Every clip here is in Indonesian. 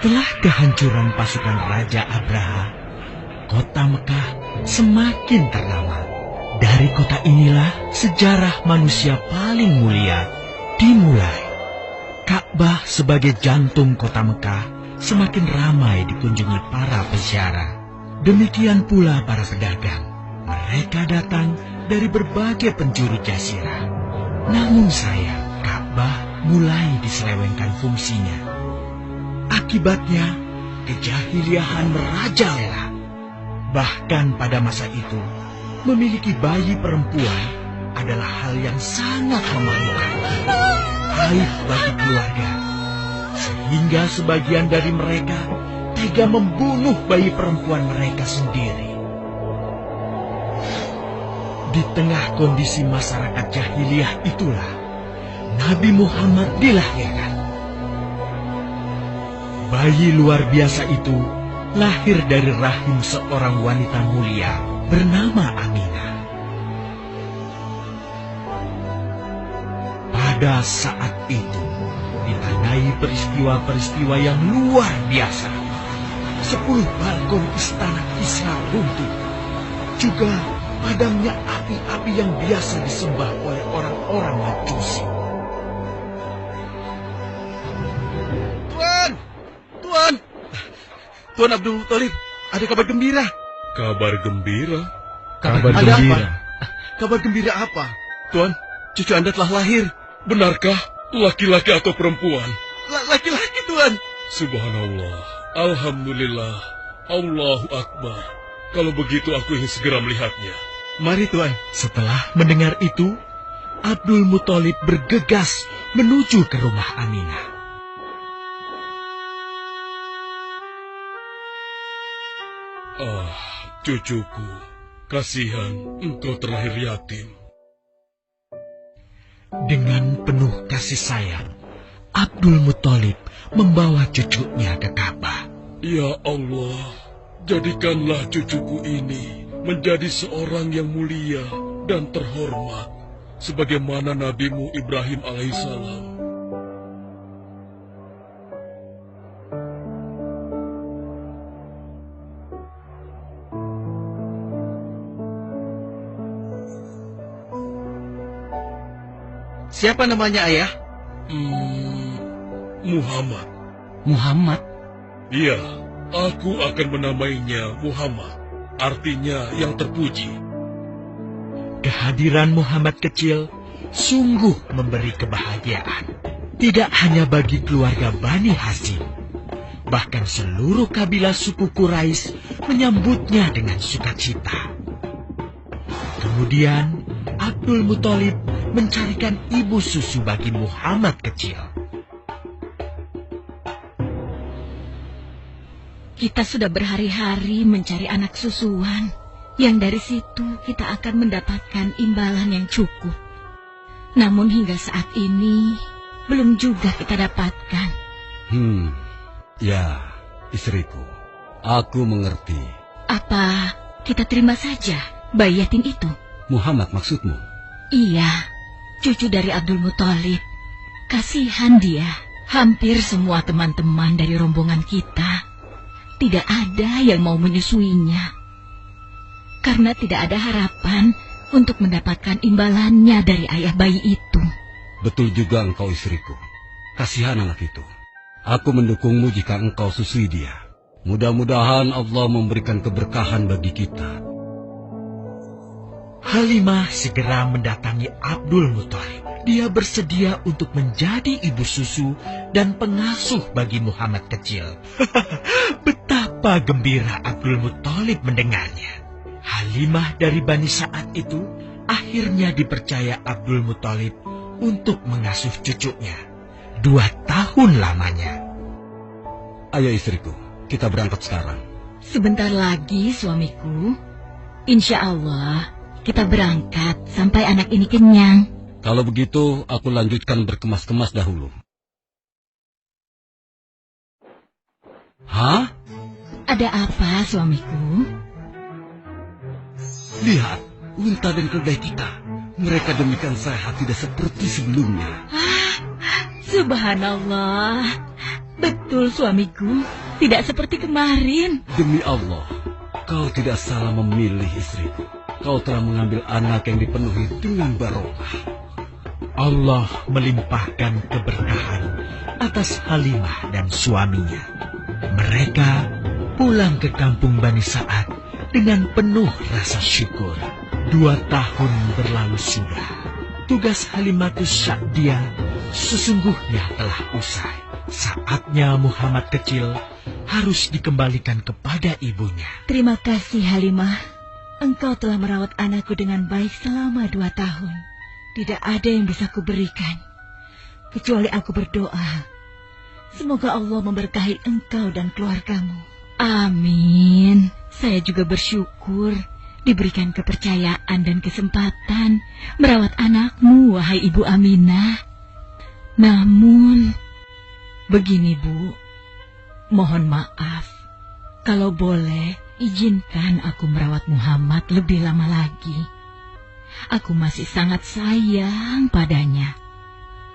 Setelah kehancuran pasukan Raja Abraha, kota Mekah semakin ternama. Dari kota inilah sejarah manusia paling mulia dimulai. Ka'bah sebagai jantung kota Mekah semakin ramai dikunjungi para peziarah. Demikian pula para pedagang. Mereka datang dari berbagai penjuru jazirah. Namun sayang, Ka'bah mulai diselewengkan fungsinya. Akibatnya, kejahiliahan merajalela. Bahkan pada masa itu, memiliki bayi perempuan adalah hal yang sangat memalukan. Aib bagi keluarga. Sehingga sebagian dari mereka tega membunuh bayi perempuan mereka sendiri. Di tengah kondisi masyarakat jahiliyah itulah Nabi Muhammad dilahirkan. Bayi luar biasa itu lahir dari rahim seorang wanita mulia bernama Aminah. Pada saat itu ditandai peristiwa-peristiwa yang luar biasa. 10 balkon istana Kisra runtuh. Juga padamnya api-api yang biasa disembah oleh orang-orang Majusi. Tuan Abdul Muthalib, ada kabar gembira. Kabar gembira? Kabar gembira? Kabar gembira apa? Tuan, cucu Anda telah lahir. Benarkah? Laki-laki atau perempuan? Laki-laki, Tuan. Subhanallah. Alhamdulillah. Allahu Akbar. Kalau begitu aku ingin segera melihatnya. Mari, Tuan. Setelah mendengar itu, Abdul Muthalib bergegas menuju ke rumah Aminah. Ah, cucuku, kasihan engkau terlahir yatim. Dengan penuh kasih sayang, Abdul Muthalib membawa cucunya ke Ka'bah. Ya Allah, jadikanlah cucuku ini menjadi seorang yang mulia dan terhormat, sebagaimana Nabimu Ibrahim alaihissalam. Siapa namanya, Ayah? Muhammad. Muhammad? Iya, aku akan menamainya Muhammad. Artinya yang terpuji. Kehadiran Muhammad kecil sungguh memberi kebahagiaan. Tidak hanya bagi keluarga Bani Hashim. Bahkan seluruh kabilah suku Quraisy menyambutnya dengan sukacita. Kemudian Abdul Muthalib mencarikan ibu susu bagi Muhammad kecil. Kita sudah berhari-hari mencari anak susuan, yang dari situ kita akan mendapatkan imbalan yang cukup. Namun hingga saat ini, belum juga kita dapatkan. Ya, istriku, aku mengerti. Apa kita terima saja bayi yatim itu? Muhammad maksudmu? Iya, cucu dari Abdul Muthalib. Kasihan dia. Hampir semua teman-teman dari rombongan kita tidak ada yang mau menyusuinya. Karena tidak ada harapan untuk mendapatkan imbalannya dari ayah bayi itu. Betul juga engkau, istriku. Kasihan anak itu. Aku mendukungmu jika engkau susui dia. Mudah-mudahan Allah memberikan keberkahan bagi kita. Halimah segera mendatangi Abdul Muthalib. Dia bersedia untuk menjadi ibu susu dan pengasuh bagi Muhammad kecil. Betapa gembira Abdul Muthalib mendengarnya. Halimah dari Bani Sa'ad itu akhirnya dipercaya Abdul Muthalib untuk mengasuh cucunya 2 tahun lamanya. Ayo istriku, kita berangkat sekarang. Sebentar lagi suamiku. Insya Allah kita berangkat sampai anak ini kenyang. Kalau begitu, aku lanjutkan berkemas-kemas dahulu. Hah? Ada apa, suamiku? Lihat, unta dan keledai kita. Mereka demikian sehat, tidak seperti sebelumnya. Subhanallah. Betul, suamiku. Tidak seperti kemarin. Demi Allah, kau tidak salah memilih istriku. Kau telah mengambil anak yang dipenuhi dengan barokah. Allah melimpahkan keberkahan atas Halimah dan suaminya. Mereka pulang ke kampung Bani Sa'ad dengan penuh rasa syukur. 2 tahun berlalu sudah. Tugas Halimatus Sya'diyah sesungguhnya telah usai. Saatnya Muhammad kecil harus dikembalikan kepada ibunya. Terima kasih, Halimah. Engkau telah merawat anakku dengan baik selama 2 tahun. Tidak ada yang bisa kuberikan, kecuali aku berdoa. Semoga Allah memberkahi engkau dan keluargamu. Amin. Saya juga bersyukur diberikan kepercayaan dan kesempatan merawat anakmu, wahai Ibu Aminah. Namun, begini Bu, mohon maaf. Kalau boleh, izinkan aku merawat Muhammad lebih lama lagi. Aku masih sangat sayang padanya.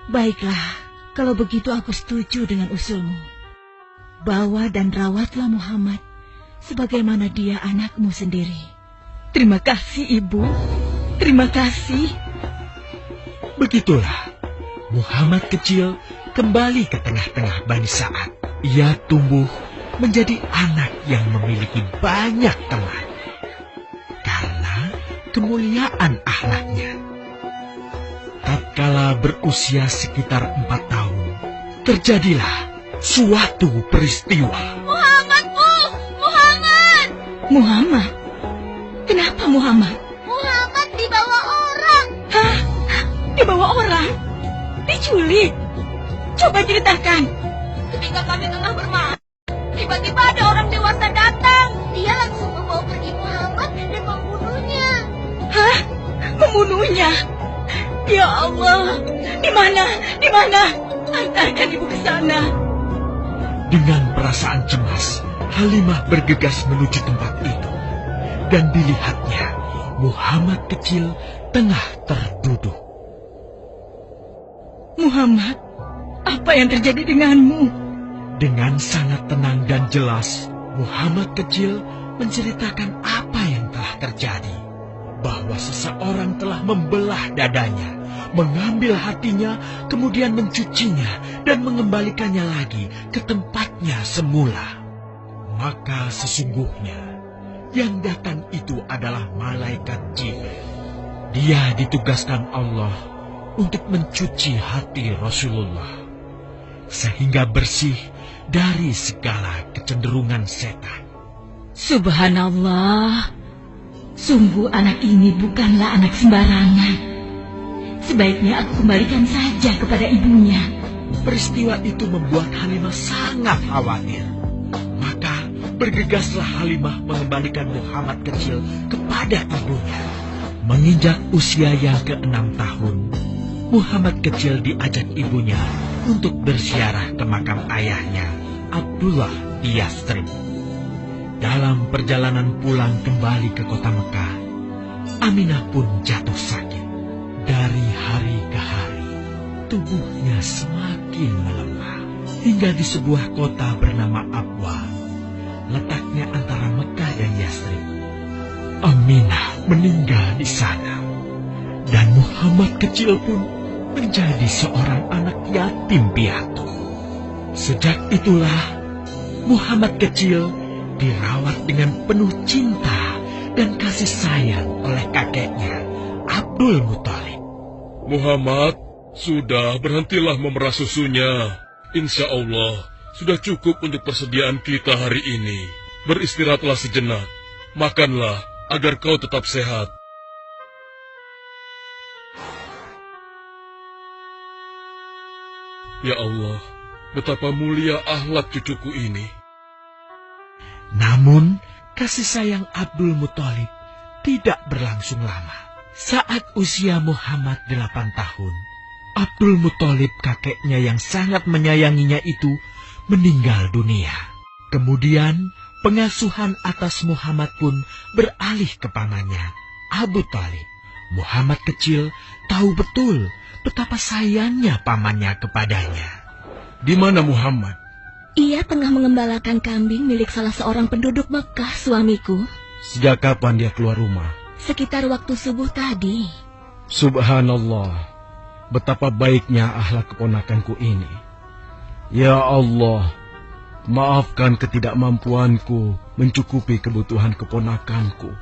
Baiklah, kalau begitu aku setuju dengan usulmu. Bawa dan rawatlah Muhammad sebagaimana dia anakmu sendiri. Terima kasih, Ibu. Terima kasih. Begitulah, Muhammad kecil kembali ke tengah-tengah Bani Sa'ad. Ia tumbuh menjadi anak yang memiliki banyak teman. Karena kemuliaan akhlaknya. Tatkala berusia sekitar 4 tahun, terjadilah suatu peristiwa. Muhammad, Bu! Muhammad! Muhammad? Kenapa Muhammad? Muhammad dibawa orang. Hah? Dibawa orang? Diculik? Coba ceritakan. Ketika kami tengah bermain, tiba-tiba ada orang dewasa datang. Dia langsung membawa pergi Muhammad dan membunuhnya. Hah? Membunuhnya? Ya Allah, di mana? Di mana? Antarkan ibu ke sana. Dengan perasaan cemas, Halimah bergegas menuju tempat itu. Dan dilihatnya, Muhammad kecil tengah terduduk. Muhammad, apa yang terjadi denganmu? Dengan sangat tenang dan jelas, Muhammad kecil menceritakan apa yang telah terjadi. Bahwa seseorang telah membelah dadanya, mengambil hatinya, kemudian mencucinya dan mengembalikannya lagi ke tempatnya semula. Maka sesungguhnya yang datang itu adalah malaikat Jibril. Dia ditugaskan Allah untuk mencuci hati Rasulullah sehingga bersih dari segala kecenderungan setan. Subhanallah, sungguh anak ini bukanlah anak sembarangan. Sebaiknya aku kembalikan saja kepada ibunya. Peristiwa itu membuat Halimah sangat khawatir. Maka bergegaslah Halimah mengembalikan Muhammad kecil kepada ibunya. Menginjak usia yang ke-6 tahun, Muhammad kecil diajak ibunya untuk berziarah ke makam ayahnya, Abdullah di Yathrib. Dalam perjalanan pulang kembali ke kota Mekah, Aminah pun jatuh sakit. Dari hari ke hari, tubuhnya semakin melemah. Hingga di sebuah kota bernama Abwa, letaknya antara Mekah dan Yathrib, Aminah meninggal di sana. Dan Muhammad kecil pun menjadi seorang anak yatim piatu. Sejak itulah Muhammad kecil dirawat dengan penuh cinta dan kasih sayang oleh kakeknya, Abdul Muthalib. Muhammad, sudah berhentilah memerah susunya. Insya Allah, sudah cukup untuk persediaan kita hari ini. Beristirahatlah sejenak. Makanlah agar kau tetap sehat. Ya Allah, betapa mulia akhlak cucuku ini. Namun, kasih sayang Abdul Muthalib tidak berlangsung lama. Saat usia Muhammad 8 tahun, Abdul Muthalib kakeknya yang sangat menyayanginya itu meninggal dunia. Kemudian, pengasuhan atas Muhammad pun beralih ke pamannya, Abu Thalib. Muhammad kecil tahu betul betapa sayangnya pamannya kepadanya. Di mana Muhammad? Ia tengah mengembalakan kambing milik salah seorang penduduk Mekah, suamiku. Sejak kapan dia keluar rumah? Sekitar waktu subuh tadi. Subhanallah, betapa baiknya akhlak keponakanku ini. Ya Allah, maafkan ketidakmampuanku mencukupi kebutuhan keponakanku.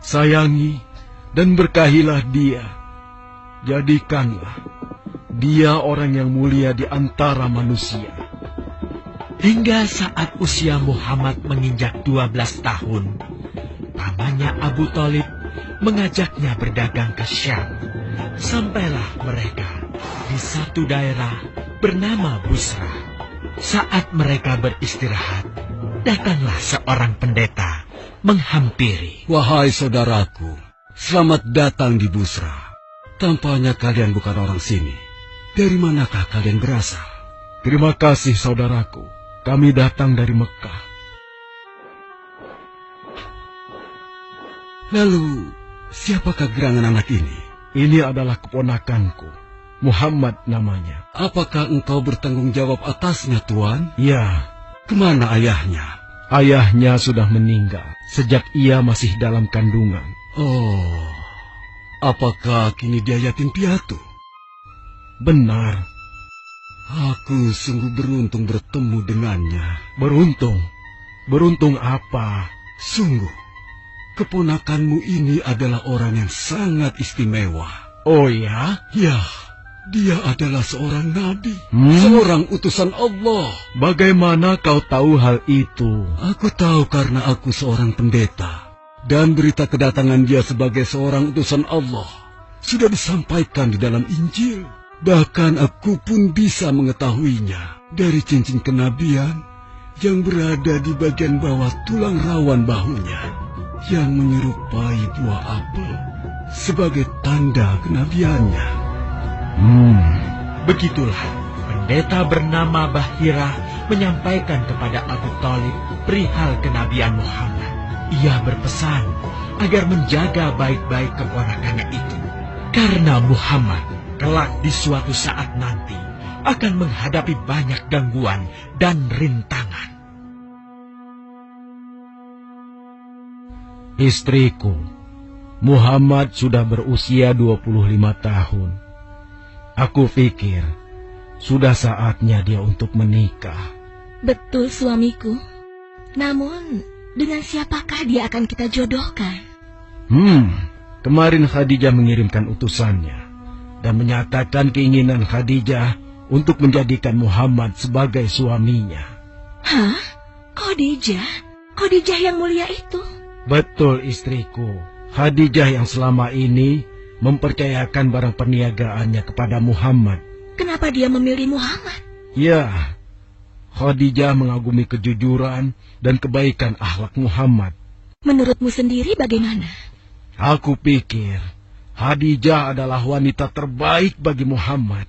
Sayangi dan berkahilah dia. Jadikanlah dia orang yang mulia di antara manusia. Hingga saat usia Muhammad menginjak 12 tahun, pamannya Abu Thalib mengajaknya berdagang ke Syam. Sampailah mereka di satu daerah bernama Busra. Saat mereka beristirahat, datanglah seorang pendeta menghampiri. Wahai saudaraku, selamat datang di Busra. Tampaknya kalian bukan orang sini. Dari manakah kalian berasal? Terima kasih saudaraku. Kami datang dari Mekah. Lalu, siapakah gerangan anak ini? Ini adalah keponakanku. Muhammad namanya. Apakah engkau bertanggung jawab atasnya, Tuan? Ya. Kemana ayahnya? Ayahnya sudah meninggal sejak ia masih dalam kandungan. Oh, apakah kini dia yatim piatu? Benar. Aku sungguh beruntung bertemu dengannya. Beruntung? Beruntung apa? Sungguh, keponakanmu ini adalah orang yang sangat istimewa. Oh ya? Ya, dia adalah seorang nabi, seorang utusan Allah. Bagaimana kau tahu hal itu? Aku tahu karena aku seorang pendeta. Dan berita kedatangan dia sebagai seorang utusan Allah sudah disampaikan di dalam Injil. Bahkan aku pun bisa mengetahuinya dari cincin kenabian yang berada di bagian bawah tulang rawan bahunya yang menyerupai buah apel sebagai tanda kenabiannya. Begitulah pendeta bernama Bahira menyampaikan kepada Abu Thalib perihal kenabian Muhammad. Ia berpesan agar menjaga baik-baik keponakannya itu, karena Muhammad kelak di suatu saat nanti akan menghadapi banyak gangguan dan rintangan. Istriku, Muhammad sudah berusia 25 tahun. Aku pikir sudah saatnya dia untuk menikah. Betul, suamiku. Namun, dengan siapakah dia akan kita jodohkan? Kemarin Khadijah mengirimkan utusannya dan menyatakan keinginan Khadijah untuk menjadikan Muhammad sebagai suaminya. Hah? Khadijah? Khadijah yang mulia itu? Betul, istriku. Khadijah yang selama ini mempercayakan barang perniagaannya kepada Muhammad. Kenapa dia memilih Muhammad? Ya, Khadijah mengagumi kejujuran dan kebaikan akhlak Muhammad. Menurutmu sendiri bagaimana? Aku pikir Khadijah adalah wanita terbaik bagi Muhammad.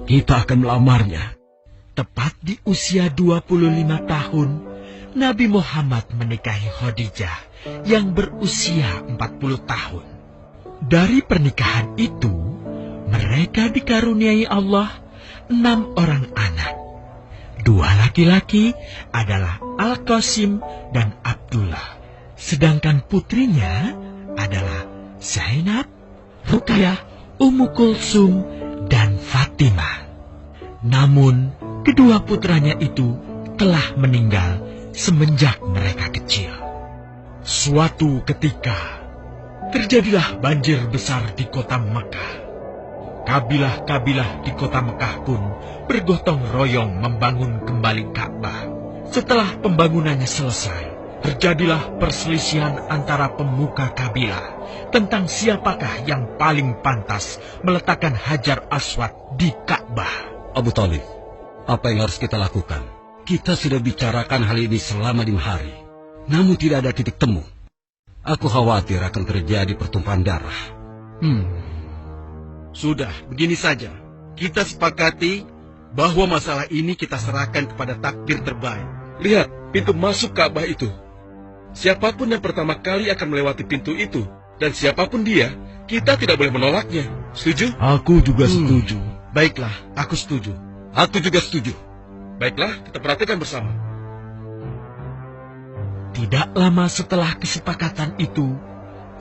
Kita akan melamarnya. Tepat di usia 25 tahun, Nabi Muhammad menikahi Khadijah yang berusia 40 tahun. Dari pernikahan itu, mereka dikaruniai Allah 6 orang anak. 2 laki-laki adalah Al-Qasim dan Abdullah. Sedangkan putrinya adalah Zainab, Ruqayyah, Ummu Kulsum, dan Fatimah. Namun, kedua putranya itu telah meninggal semenjak mereka kecil. Suatu ketika, terjadilah banjir besar di kota Mekah. Kabilah-kabilah di kota Mekah pun bergotong royong membangun kembali Ka'bah. Setelah pembangunannya selesai, terjadilah perselisihan antara pemuka kabilah tentang siapakah yang paling pantas meletakkan Hajar Aswad di Ka'bah. Abu Thalib, apa yang harus kita lakukan? Kita sudah bicarakan hal ini selama 5 hari, namun tidak ada titik temu. Aku khawatir akan terjadi pertumpahan darah. Sudah, begini saja. Kita sepakati bahwa masalah ini kita serahkan kepada takdir terbaik. Lihat pintu masuk Ka'bah itu. Siapapun yang pertama kali akan melewati pintu itu, dan siapapun dia, kita tidak boleh menolaknya. Setuju? Aku juga setuju. Baiklah, aku setuju. Aku juga setuju. Baiklah, kita perhatikan bersama. Tidak lama setelah kesepakatan itu,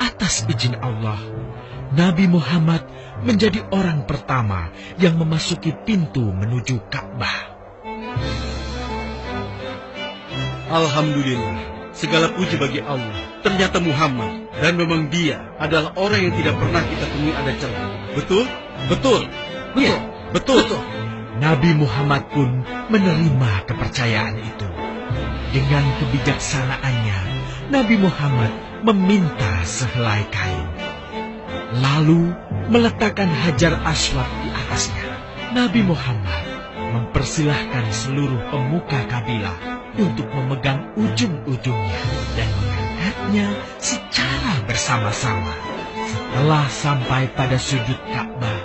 atas izin Allah, Nabi Muhammad menjadi orang pertama yang memasuki pintu menuju Ka'bah. Alhamdulillah, segala puji bagi Allah. Ternyata Muhammad, dan memang dia adalah orang yang tidak pernah kita temui ada celah. Betul? Betul. Ya, Betul. Nabi Muhammad pun menerima kepercayaan itu. Dengan kebijaksanaannya, Nabi Muhammad meminta sehelai kain, lalu meletakkan Hajar Aswad di atasnya. Nabi Muhammad mempersilahkan seluruh pemuka kabilah untuk memegang ujung-ujungnya dan mengangkatnya secara bersama-sama. Setelah sampai pada sudut Ka'bah,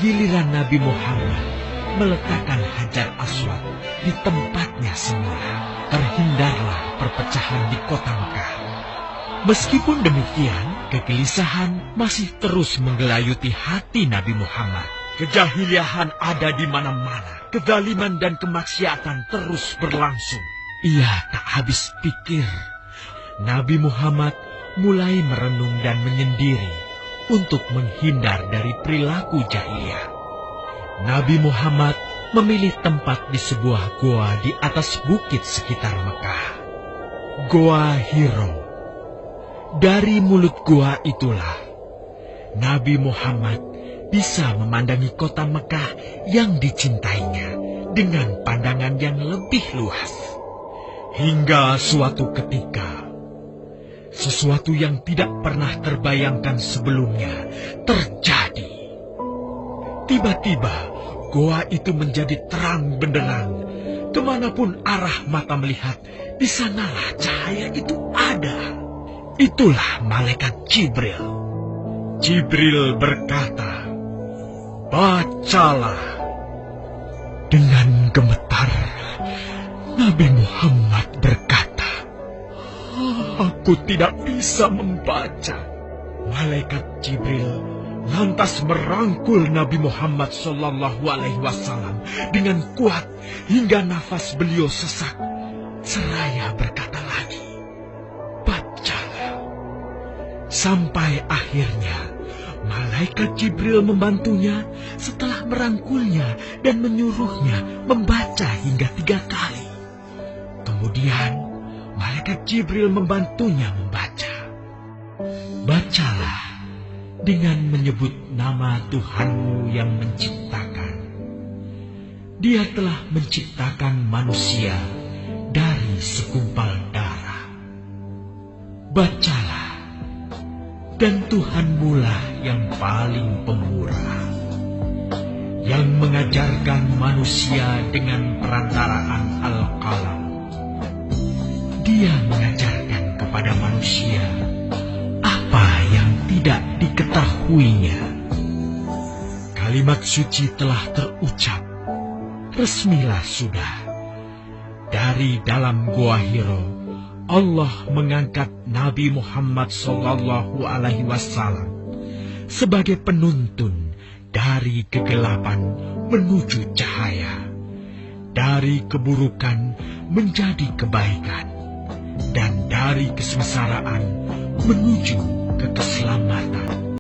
giliran Nabi Muhammad meletakkan Hajar Aswad di tempatnya semula. Terhindarlah perpecahan di kota Mekah. Meskipun demikian, kegelisahan masih terus menggelayuti hati Nabi Muhammad. Kejahiliahan ada di mana-mana. Kezaliman dan kemaksiatan terus berlangsung. Ia tak habis pikir. Nabi Muhammad mulai merenung dan menyendiri untuk menghindar dari perilaku jahiliyah. Nabi Muhammad memilih tempat di sebuah goa di atas bukit sekitar Mekah. Goa Hiro. Dari mulut goa itulah Nabi Muhammad bisa memandangi kota Mekah yang dicintainya dengan pandangan yang lebih luas. Hingga suatu ketika, sesuatu yang tidak pernah terbayangkan sebelumnya terjadi. Tiba-tiba, goa itu menjadi terang benderang. Kemanapun arah mata melihat, di sanalah cahaya itu ada. Itulah malaikat Jibril. Jibril berkata, "Bacalah." Dengan gemetar, Nabi Muhammad berkata, "Aku tidak bisa membaca." Malaikat Jibril lantas merangkul Nabi Muhammad SAW dengan kuat hingga nafas beliau sesak. Seraya berkata lagi, "Bacalah." Sampai akhirnya malaikat Jibril membantunya setelah merangkulnya dan menyuruhnya membaca hingga 3 kali. Kemudian malaikat Jibril membantunya membaca. "Bacalah dengan menyebut nama Tuhanmu yang menciptakan. Dia telah menciptakan manusia dari segumpal darah. Bacalah, dan Tuhanmu lah yang paling pemurah, yang mengajarkan manusia dengan perantaraan Al-Qalam. Dia mengajarkan kepada manusia apa yang tidak diketahuinya. Kalimat suci telah terucap, resmilah sudah. Dari dalam Goa Hiro, Allah mengangkat Nabi Muhammad SAW sebagai penuntun dari kegelapan menuju cahaya, dari keburukan menjadi kebaikan, dan dari kesengsaraan menuju ke keselamatan.